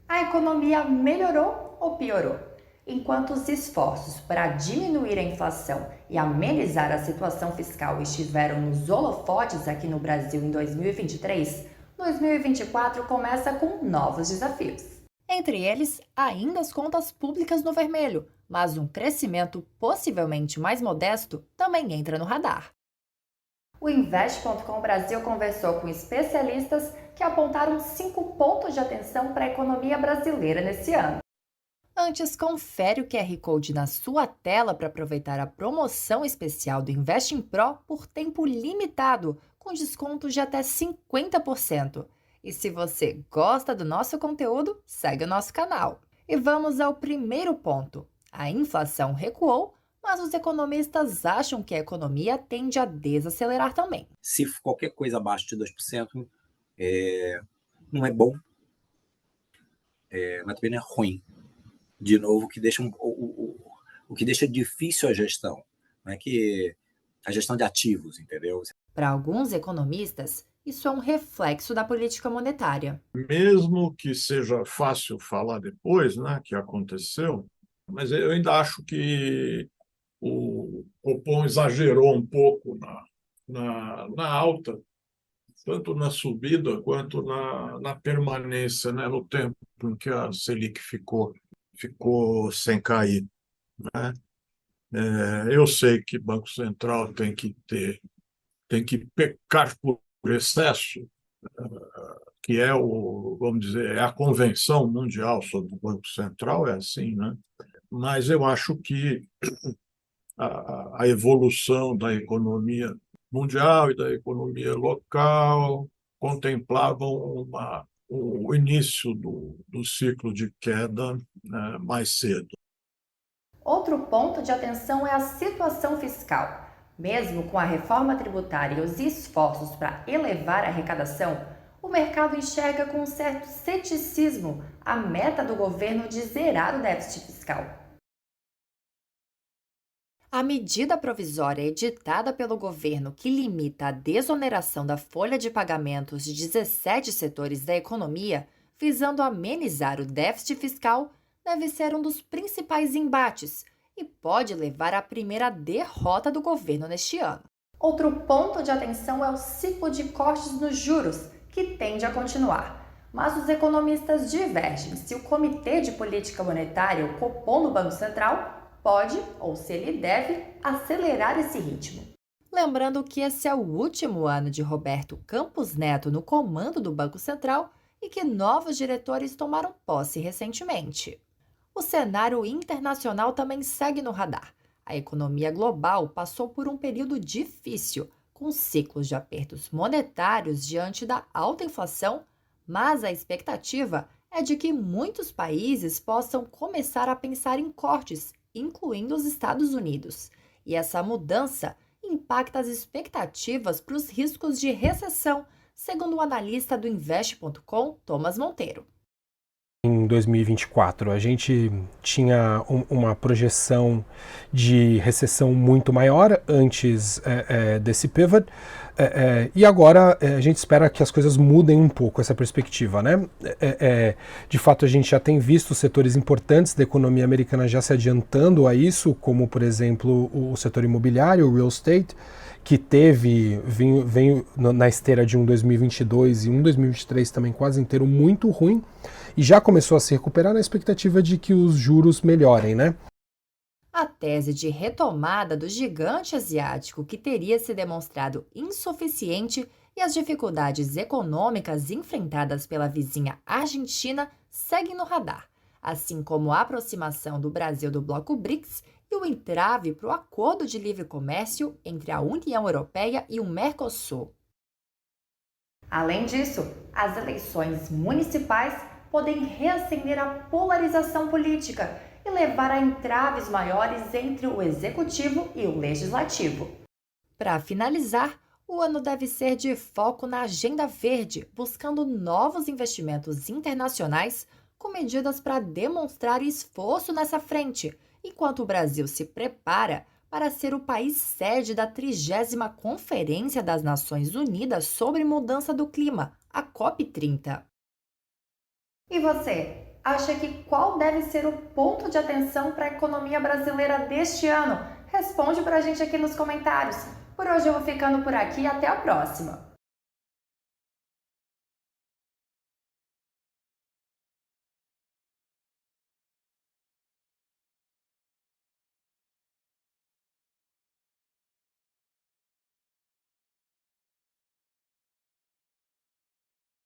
A economia melhorou ou piorou? Enquanto os esforços para diminuir a inflação e amenizar a situação fiscal estiveram nos holofotes aqui no Brasil em 2023, 2024 começa com novos desafios. Entre eles, ainda as contas públicas no vermelho, mas um crescimento possivelmente mais modesto também entra no radar. O Invest.com Brasil conversou com especialistas que apontaram 5 pontos de atenção para a economia brasileira nesse ano. Antes, confere o QR Code na sua tela para aproveitar a promoção especial do Investing Pro por tempo limitado, com desconto de até 50%. E se você gosta do nosso conteúdo, segue o nosso canal. E vamos ao primeiro ponto. A inflação recuou, mas os economistas acham que a economia tende a desacelerar também. Se qualquer coisa abaixo de 2%, não é bom, mas também não é ruim. De novo, o que deixa difícil a gestão, não é que a gestão de ativos, entendeu? Para alguns economistas, isso é um reflexo da política monetária. Mesmo que seja fácil falar depois, né, que aconteceu, mas eu ainda acho que o Copom exagerou um pouco na alta, tanto na subida quanto na permanência, né, no tempo em que a Selic ficou sem cair, né? Eu sei que Banco Central tem que pecar por excesso, que vamos dizer, é a Convenção Mundial sobre o Banco Central, é assim, né? Mas eu acho que a evolução da economia mundial e da economia local contemplavam o início do ciclo de queda, né, mais cedo. Outro ponto de atenção é a situação fiscal. Mesmo com a reforma tributária e os esforços para elevar a arrecadação, o mercado enxerga com um certo ceticismo a meta do governo de zerar o déficit fiscal. A medida provisória editada pelo governo que limita a desoneração da folha de pagamentos de 17 setores da economia, visando amenizar o déficit fiscal, deve ser um dos principais embates e pode levar à primeira derrota do governo neste ano. Outro ponto de atenção é o ciclo de cortes nos juros, que tende a continuar. Mas os economistas divergem se o Comitê de Política Monetária, o Copom do Banco Central, pode, ou se ele deve, acelerar esse ritmo. Lembrando que esse é o último ano de Roberto Campos Neto no comando do Banco Central e que novos diretores tomaram posse recentemente. O cenário internacional também segue no radar. A economia global passou por um período difícil, com ciclos de apertos monetários diante da alta inflação, mas a expectativa é de que muitos países possam começar a pensar em cortes, incluindo os Estados Unidos. E essa mudança impacta as expectativas para os riscos de recessão, segundo o analista do Invest.com, Thomas Monteiro. Em 2024, a gente tinha uma projeção de recessão muito maior antes desse pivot, e agora a gente espera que as coisas mudem um pouco essa perspectiva, né? De fato, a gente já tem visto setores importantes da economia americana já se adiantando a isso, como, por exemplo, o setor imobiliário, o real estate, que veio na esteira de um 2022 e um 2023 também quase inteiro muito ruim, e já começou a se recuperar na expectativa de que os juros melhorem, né? A tese de retomada do gigante asiático, que teria se demonstrado insuficiente, e as dificuldades econômicas enfrentadas pela vizinha Argentina seguem no radar, assim como a aproximação do Brasil do bloco BRICS e o entrave para o acordo de livre comércio entre a União Europeia e o Mercosul. Além disso, as eleições municipais podem reacender a polarização política e levar a entraves maiores entre o executivo e o legislativo. Para finalizar, o ano deve ser de foco na agenda verde, buscando novos investimentos internacionais com medidas para demonstrar esforço nessa frente, enquanto o Brasil se prepara para ser o país sede da 30ª Conferência das Nações Unidas sobre Mudança do Clima, a COP30. E você, acha que qual deve ser o ponto de atenção para a economia brasileira deste ano? Responde para a gente aqui nos comentários. Por hoje eu vou ficando por aqui e até a próxima!